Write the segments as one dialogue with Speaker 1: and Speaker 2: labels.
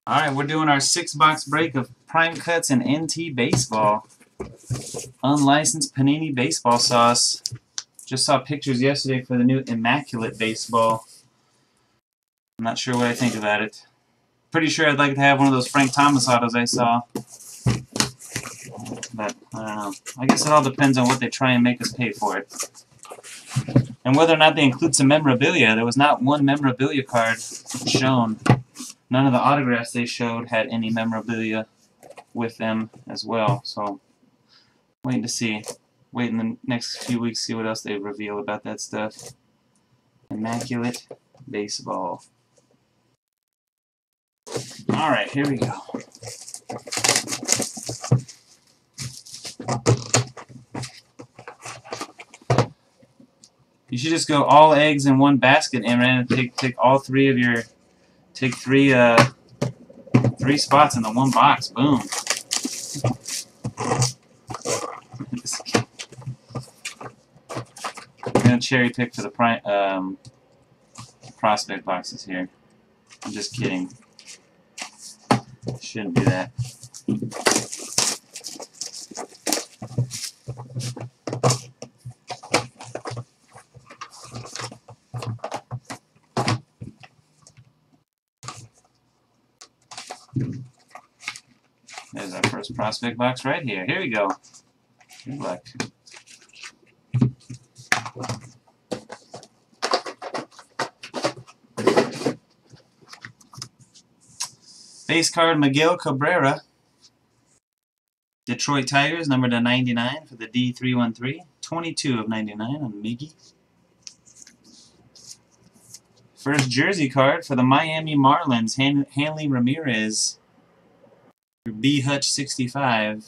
Speaker 1: Alright, we're doing our 6-box break of Prime Cuts and NT Baseball. Unlicensed Panini Baseball Sauce. Just saw pictures yesterday for the new Immaculate Baseball. I'm not sure what I think about it. Pretty sure I'd like to have one of those Frank Thomas autos I saw. But, I don't know. I guess it all depends on what they try and make us pay for it. And whether or not they include some memorabilia. There was not one memorabilia card shown. None of the autographs they showed had any memorabilia with them as well. So, waiting to see. Wait in the next few weeks, see what else they reveal about that stuff. Immaculate Baseball. Alright, here we go. You should just go all eggs in one basket, Imran, and take all three of your... Take three spots in the one box. Boom. I'm going to cherry pick for the prospect boxes here. I'm just kidding. Shouldn't do that. There's our first prospect box right here. Here we go. Good luck. Base card, Miguel Cabrera. Detroit Tigers, number to 99 for the D313. 22 of 99 on Miggy. First jersey card for the Miami Marlins, Hanley Ramirez. B Hutch 65.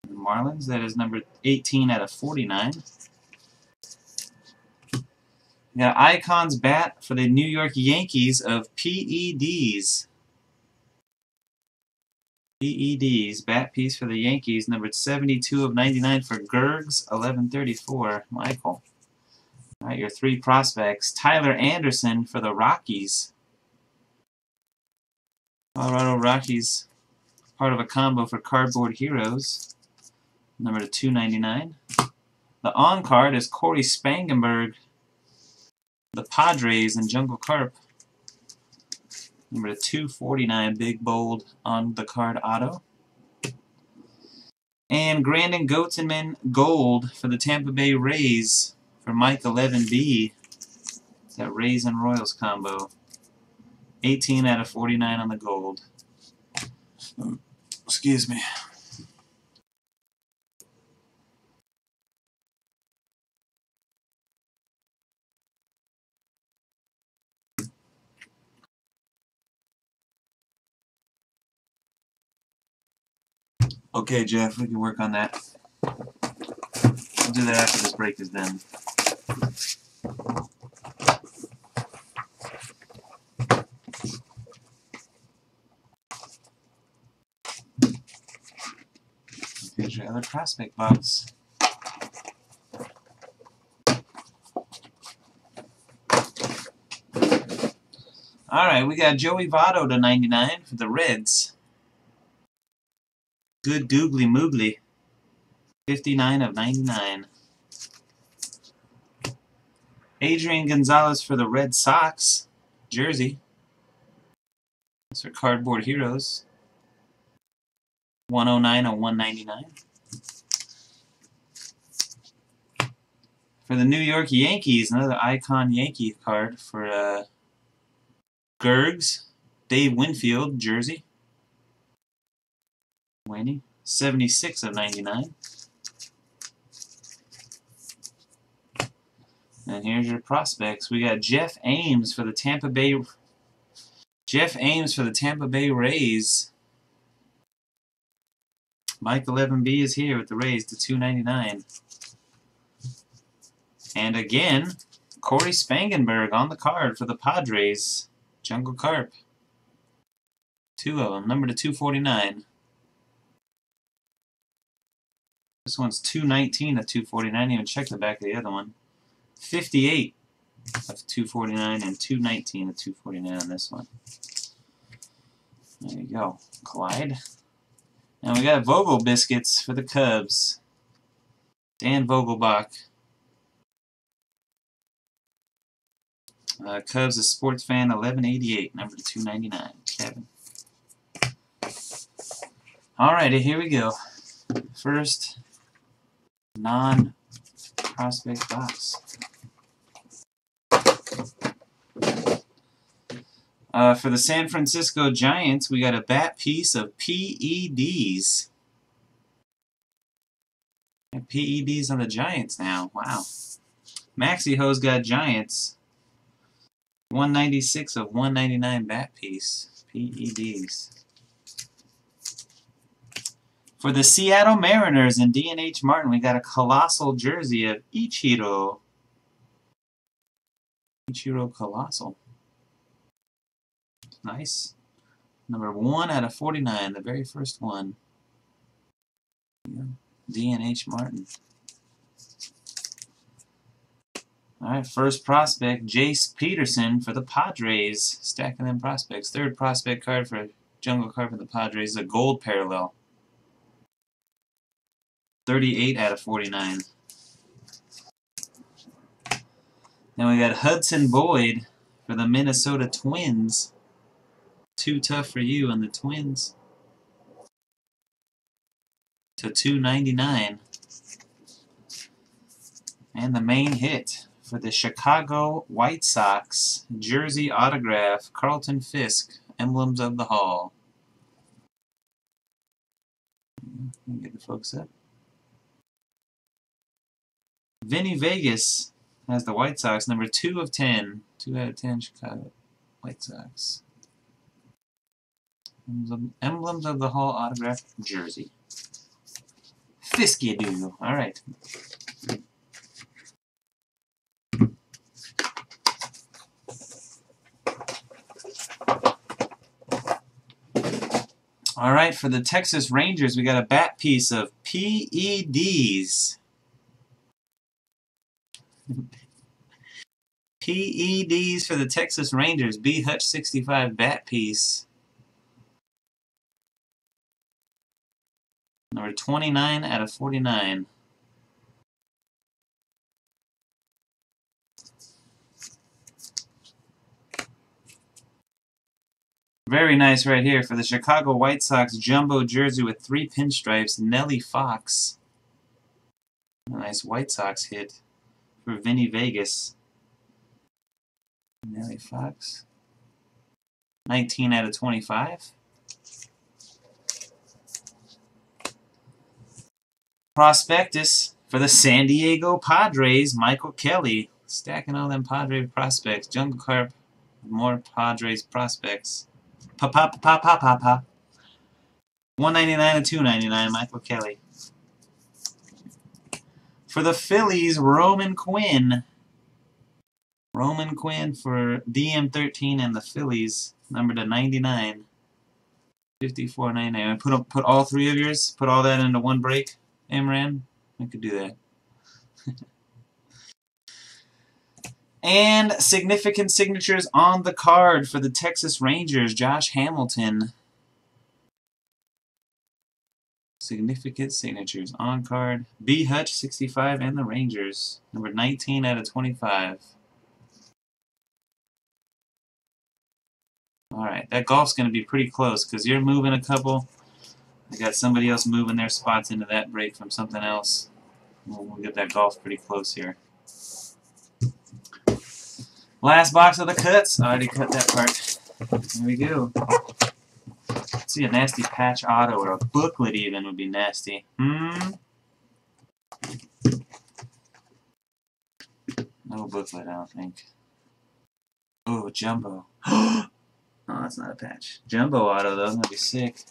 Speaker 1: The Marlins, that is number 18 out of 49. We got Icons bat for the New York Yankees of PEDs. PEDs, bat piece for the Yankees, numbered 72 of 99 for Gergs, 1134. Michael. Alright, your three prospects. Tyler Anderson for the Rockies. Colorado Rockies, part of a combo for Cardboard Heroes, number to 299. The on card is Corey Spangenberg, the Padres and Jungle Carp, number to 249, big bold on the card auto. And Grandon Goteman gold for the Tampa Bay Rays for Mike 11B. That Rays and Royals combo. 18 out of 49 on the gold. Excuse me. Okay, Jeff, we can work on that. I'll do that after this break is done. Here's your other prospect box. Alright, we got Joey Votto to 99 for the Reds. Good googly moogly. 59 of 99. Adrian Gonzalez for the Red Sox. Jersey. These are Cardboard Heroes. 109 of 199. For the New York Yankees, another Icon Yankee card for Gergs, Dave Winfield, jersey. 76 of 99. And here's your prospects. We got Jeff Ames for the Tampa Bay Rays. Mike 11B is here with the Rays to 299. And again, Corey Spangenberg on the card for the Padres. Jungle Carp. Two of them, number to 249. This one's 219 of 249. Even check the back of the other one. 58 of 249 and 219 of 249 on this one. go. Clyde. And we got Vogel biscuits for the Cubs. Dan Vogelbach. Cubs, a sports fan, 1188, number 299. Kevin. Alrighty, here we go. First non-prospect box. For the San Francisco Giants, we got a bat piece of PEDs. PEDs on the Giants now. Wow. Maxie Ho's got Giants. 196 of 199 bat piece. PEDs. For the Seattle Mariners and D&H Martin, we got a colossal jersey of Ichiro. Ichiro Colossal. Nice. Number 1 out of 49, the very first one. Yeah. D&H Martin. Alright, first prospect, Jace Peterson for the Padres. Stacking them prospects. Third prospect card for Jungle Card for the Padres, a gold parallel. 38 out of 49. Then we got Hudson Boyd for the Minnesota Twins. Too tough for you on the Twins. To 299. And the main hit for the Chicago White Sox, jersey autograph, Carlton Fisk, Emblems of the Hall. Get the folks up. Vinny Vegas has the White Sox, number 2 of 10. 2 out of 10, Chicago White Sox. Emblems of the Hall autograph jersey. Fisky do. Alright. Alright, for the Texas Rangers, we got a bat piece of PEDs. PEDs for the Texas Rangers. B. Hutch 65 bat piece. Number 29 out of 49. Very nice right here for the Chicago White Sox jumbo jersey with 3 pinstripes, Nellie Fox. A nice White Sox hit for Vinny Vegas. Nellie Fox. 19 out of 25. Prospectus for the San Diego Padres, Michael Kelly. Stacking all them Padre prospects. Jungle Carp, more Padres prospects. Pa pa pa pa pa pa. 199 to 299, Michael Kelly. For the Phillies, Roman Quinn. Roman Quinn for DM13 and the Phillies, number to 99. 54.99. Put all 3 of yours. Put all that into one break, Imran. I could do that. And significant signatures on the card for the Texas Rangers, Josh Hamilton. Significant signatures on card. B. Hutch 65 and the Rangers, number 19 out of 25. Alright, that golf's going to be pretty close because you're moving a couple. I got somebody else moving their spots into that break from something else. We'll get that golf pretty close here. Last box of the cuts. I already cut that part. Here we go. Let's see, a nasty patch auto or a booklet even would be nasty. No booklet, I don't think. Oh, jumbo. Oh, that's not a patch. Jumbo auto, though. That'd be sick.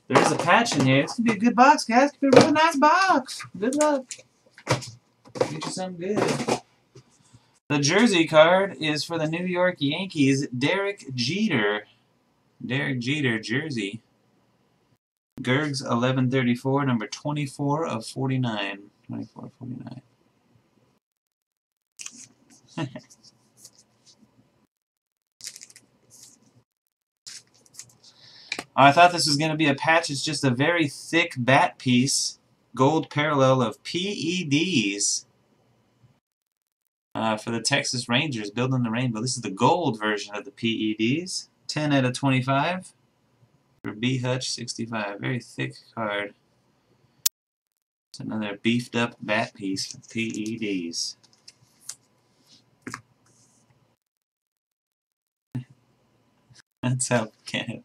Speaker 1: There's a patch in here. It's going to be a good box, guys. It's going to be a real nice box. Good luck. Get you something good. The jersey card is for the New York Yankees, Derek Jeter. Derek Jeter jersey. Gergs 1134, number 24 of 49. 24 of 49. Oh, I thought this was going to be a patch. It's just a very thick bat piece. Gold parallel of PEDs. For the Texas Rangers, building the rainbow. This is the gold version of the PEDs. 10 out of 25. For B. Hutch, 65. Very thick card. It's another beefed up bat piece for PEDs. That's how can.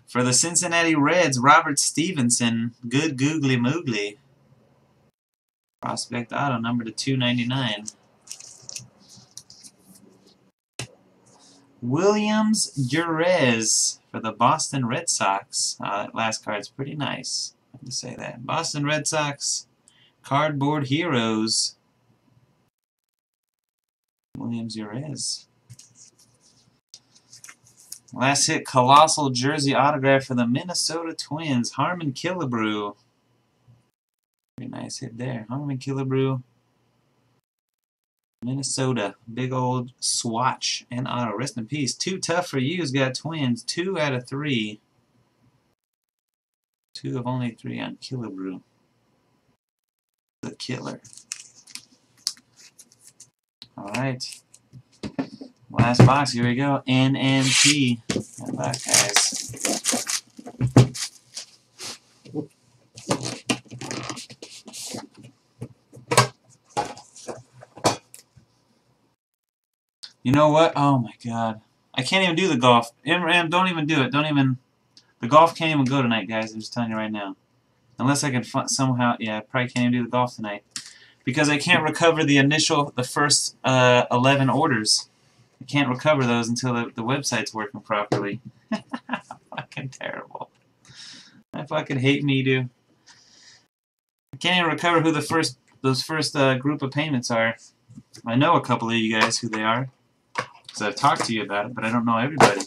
Speaker 1: For the Cincinnati Reds, Robert Stevenson, good googly moogly. Prospect auto, number to 299. Williams Jerez for the Boston Red Sox. That last card's pretty nice. I have to say that. Boston Red Sox, Cardboard Heroes. Williams Jerez. Last hit, colossal jersey autograph for the Minnesota Twins, Harmon Killebrew. Pretty nice hit there. Harmon Killebrew, Minnesota. Big old swatch and auto. Rest in peace. Too Tough for You's got Twins. 2 out of 3. 2 of only 3 on Killebrew. The killer. Alright. Last box, here we go. NNT. Good luck, guys. You know what? Oh my god. I can't even do the golf. MRAM, don't even do it. Don't even. The golf can't even go tonight, guys. I'm just telling you right now. Unless I can somehow. Yeah, I probably can't even do the golf tonight. Because I can't recover the first 11 orders. I can't recover those until the website's working properly. Fucking terrible. I fucking hate me, dude. I can't even recover who those first group of payments are. I know a couple of you guys who they are, because I've talked to you about it, but I don't know everybody.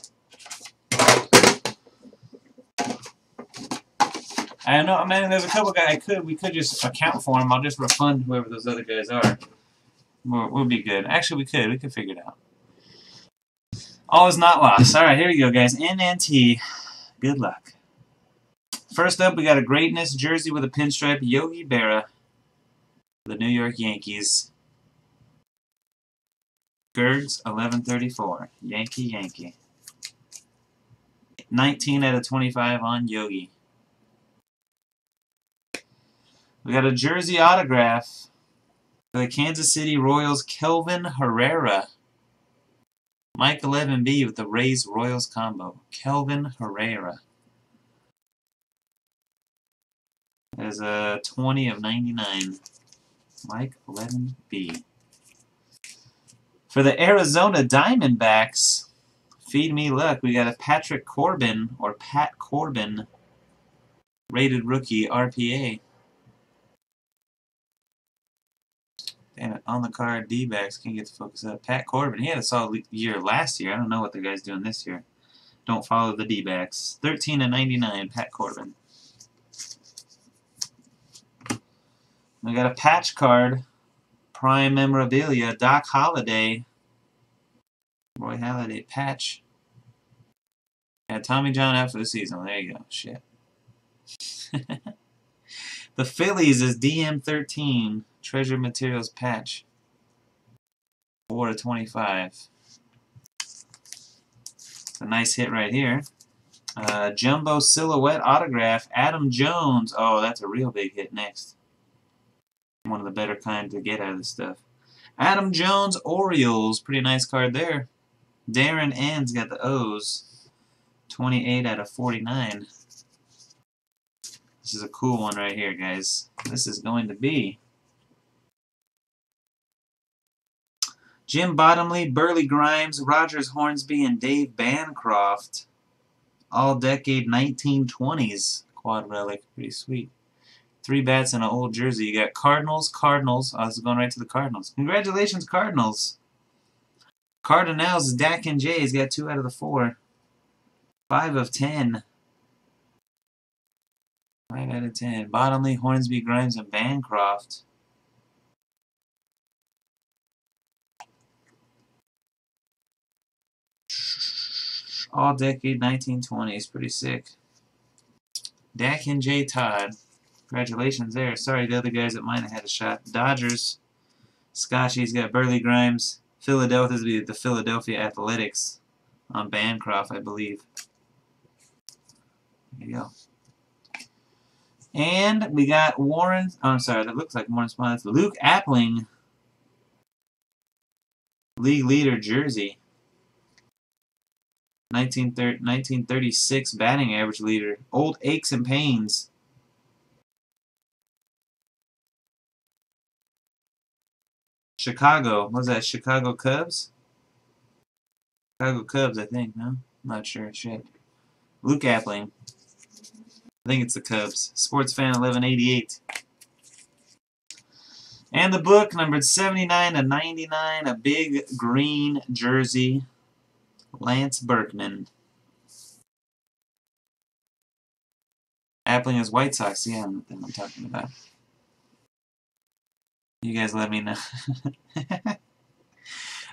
Speaker 1: I know, man. There's a couple guys we could just account for them. I'll just refund whoever those other guys are. We'll be good. Actually, we could figure it out. All is not lost. All right, here we go, guys. NNT. Good luck. First up, we got a Greatness jersey with a pinstripe. Yogi Berra, the New York Yankees. Gergs, 1134. Yankee. 19 out of 25 on Yogi. We got a jersey autograph for the Kansas City Royals, Kelvin Herrera. Mike 11B with the Rays Royals combo. Kelvin Herrera. There's a 20 of 99. Mike 11B. For the Arizona Diamondbacks, feed me luck, we got a Patrick Corbin, or Pat Corbin, rated rookie RPA. Damn it, on the card, D-backs, can't get the focus up. Pat Corbin, he had a solid year last year. I don't know what the guy's doing this year. Don't follow the D-backs. 13 of 99, Pat Corbin. We got a patch card, Prime Memorabilia, Doc Holliday. Roy Halladay patch. Yeah, Tommy John out for the season. There you go. Shit. The Phillies is DM13. Treasure Materials patch. 4 of 25. It's a nice hit right here. Jumbo Silhouette autograph. Adam Jones. Oh, that's a real big hit next. One of the better kind to get out of this stuff. Adam Jones Orioles. Pretty nice card there. Darren Ann's got the O's. 28 out of 49. This is a cool one right here, guys. This is going to be Jim Bottomley, Burley Grimes, Rogers Hornsby, and Dave Bancroft. All-decade 1920s quad relic. Pretty sweet. 3 bats and an old jersey. You got Cardinals. Oh, this is going right to the Cardinals. Congratulations, Cardinals. Cardinals, Dak and Jay's got 2 out of the 4. 5 of 10. 5 out of 10. Bottomley, Hornsby, Grimes, and Bancroft. All decade 1920s. Pretty sick. Dak and J. Todd. Congratulations there. Sorry, the other guys that might have had a shot. Dodgers. Scotchy's got Burley Grimes. Philadelphia's the Philadelphia Athletics on Bancroft, I believe. There you go. And we got Warren. Oh, I'm sorry, that looks like Warren Spahn. That's Luke Appling. League leader jersey. 1936 batting average leader. Old aches and pains. Chicago. What was that? Chicago Cubs? Chicago Cubs, I think. No? I'm not sure. Shit. Luke Appling. I think it's the Cubs. Sports Fan 1188. And the book, numbered 79 to 99. A big green jersey. Lance Berkman. Appling is White Sox. Yeah, I'm talking about. You guys let me know.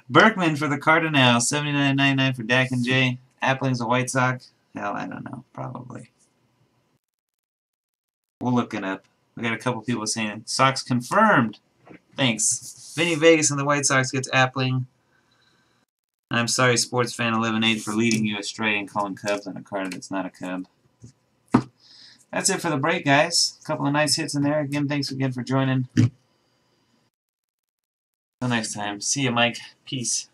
Speaker 1: Berkman for the Cardinals. 79.99 for Dak and J. Appling's a White Sox. Hell, I don't know. Probably. We'll look it up. We got a couple people saying Sox confirmed. Thanks. Vinny Vegas and the White Sox gets Appling. I'm sorry, Sports Fan 1180, for leading you astray and calling Cubs on a card that's not a Cub. That's it for the break, guys. A couple of nice hits in there. Again, thanks again for joining. Until next time. See you, Mike. Peace.